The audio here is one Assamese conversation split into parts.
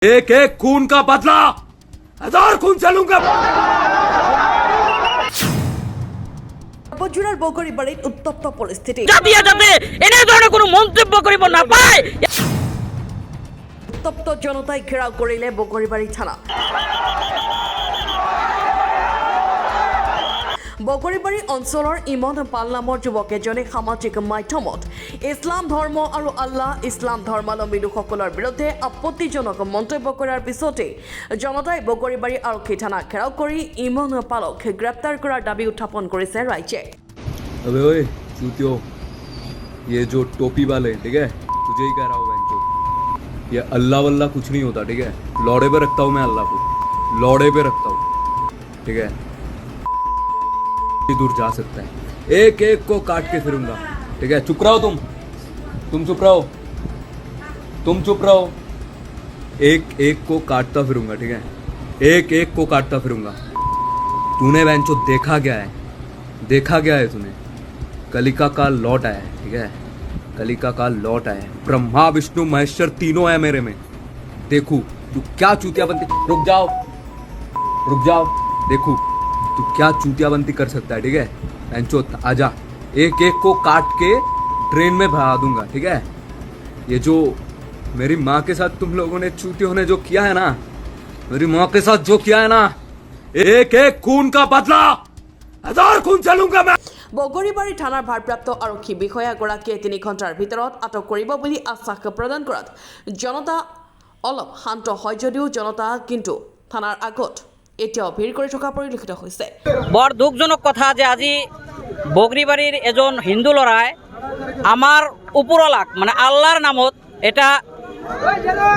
एक एक खून का बदला 1000 खून से लूंगा। বজুরার বগরিবাড়িত উত্তপ্ত পরিস্থিতি জাতিয়া যাতে এনে ধরনের কোনো মন্তব্য করিব না পায়। উত্তপ্ত জনতাই ঘেরাও করিলে বগরিবাড়ি থানা। বগরিবাড়ি অঞ্চলৰ ইমন পাল নামৰ যুৱক এজনে সামাজিক মাধ্যমত ইছলাম ধৰ্ম আৰু আল্লাহ ইছলাম ধৰ্মাৱলম্বী লোকসকলৰ বিৰুদ্ধে আপত্তিজনক মন্তব্য কৰাৰ পিছতে জনতাই বগৰিবাড়ি আৰক্ষী থানা ঘেৰাও কৰি ইমন পালক গ্ৰেপ্তাৰ কৰাৰ দাবী উত্থাপন কৰিছে ৰাইজে। अबे ओए चूतियो, ये जो टोपी वाले ठीक है, तुझे ही कह रहा हूँ बेंचो, ये अल्लाह वल्लाह कुछ नहीं होता ठीक है। लौड़े पे रखता हूँ मैं अल्लाह को, लौड़े पे रखता हूँ ठीक है। दूर जा सकता है, एक एक को काट के फिरूंगा ठीक है। चुप रहो तुम चुप रहो, तुम चुप रहो। एक एक को काटता फिरूंगा ठीक है, एक एक को काटता फिरूंगा। तूने बेंचो देखा क्या है तूने? कलिका काल लौट आया है ठीक है, कलिका काल लौट आया है। ब्रह्मा विष्णु महेश्वर तीनों है मेरे में। देखू तू क्या चूतिया बनती, रुक जाओ देखू तू क्या चूतिया बनती कर सकता है ठीक है। बेंचो आजा, एक एक को काट के ट्रेन में भगा दूंगा ठीक है। ये जो मेरी माँ के साथ तुम लोगों ने चूतियों ने जो किया है ना, मेरी माँ के साथ जो किया है ना, एक एक खून का बदला 1000 खून चलूंगा मैं। বগরিবাড়ি থানাৰ ভাৰপ্ৰাপ্ত আৰক্ষী বিষয়াগৰাকীয়ে 3 ঘণ্টাৰ ভিতৰত আটক কৰিব বুলি আশ্বাস প্ৰদান কৰাত জনতা অলপ শান্ত হয় যদিও জনতা কিন্তু থানাৰ আগত এতিয়াও ভিৰ কৰি থকা পৰিলক্ষিত হৈছে। বৰ দুখজনক কথা যে আজি বগরিবাড়ির এজন হিন্দু লড়াই আমার উপরলাক মানে আল্লাহর নামত এটা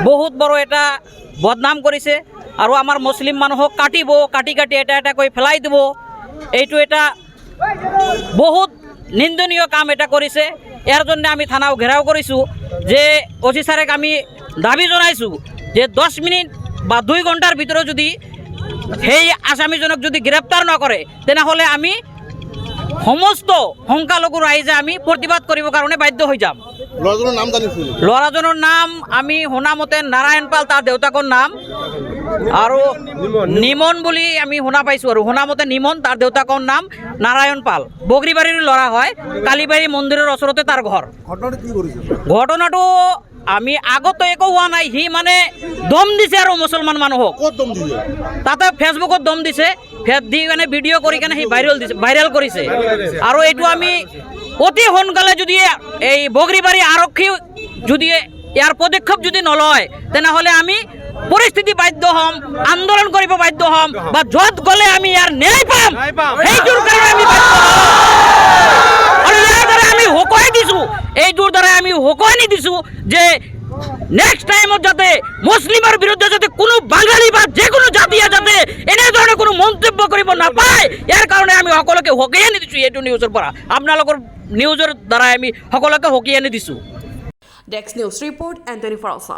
বহুত বড় এটা বদনাম করেছে আর আমার মুসলিম মানুহক কাটিব, কাটি এটা এটা কৈ ফেলাই দিব। এইটো এটা বহুত নিন্দনীয় কাম এটা কৰিছে। ইয়াৰ জন্য আমি থানাও ঘেৰাও কৰিছোঁ যে অফিচাৰক আমি দাবী জনাইছোঁ যে 10 মিনিট বা 2 ঘণ্টাৰ ভিতৰত যদি সেই আসামিজনক যদি গ্ৰেপ্তাৰ নকৰে তেনেহ'লে আমি সমস্ত সংখ্যালঘু ৰাইজে আমি প্ৰতিবাদ কৰিবৰ কাৰণে বাধ্য হৈ যাম। ল'ৰাজনৰ নাম জানিছিল? ল'ৰাজনৰ নাম আমি শুনামতে নাৰায়ণ পাল, তাৰ দেউতাকৰ নাম আৰু নিমন বুলি আমি শুনা পাইছোঁ আৰু শুনামতে নিমন, তাৰ দেউতাকৰ নাম নাৰায়ণ পাল। বগৰিবাড়িৰ ল'ৰা হয়, কালীবাৰী মন্দিৰৰ ওচৰতে তাৰ ঘৰ। ঘটনাটো কি কৰিছে? ঘটনাটো আমি আগতো একো হোৱা নাই, সি মানে দম দিছে আৰু মুছলমান মানুহক। ক'ত দম দিছে? তাতে ফেচবুকত দম দিছে, দি কেনে ভিডিঅ' কৰি কেনে সি ভাইৰেল কৰিছে। আৰু এইটো আমি অতি সোনকালে যদি এই বগৰিবাড়ি আৰক্ষী যদি ইয়াৰ পদক্ষেপ যদি নলয় তেনেহ'লে আমি পৰিস্থিতি বাধ্য হ'ম, আন্দোলন কৰিব বাধ্য হ'ম, বা য'ত গ'লে আমি ইয়াৰ ন্যায় পাম সেইটোৰ কাৰণে আমি বাধ্য হ'ম। আৰু ইয়াৰ দ্বাৰা আমি সকোৱাই দিছোঁ, এইটোৰ দ্বাৰা আমি সকোৱাই দিছোঁ যে নেক্সট টাইমত যাতে মুছলিমৰ বিৰুদ্ধে যাতে কোনো বাঙালী বা যিকোনো জাতিয়ে যাতে এনেধৰণৰ কোনো মন্তব্য কৰিব নাপায়, ইয়াৰ কাৰণে আমি সকলোকে সকীয়াই আনি দিছোঁ। এইটো নিউজৰ পৰা আপোনালোকৰ নিউজৰ দ্বাৰাই আমি সকলোকে সকীয়াই আনি দিছোঁ। Desk news report Antony ফৰাছা।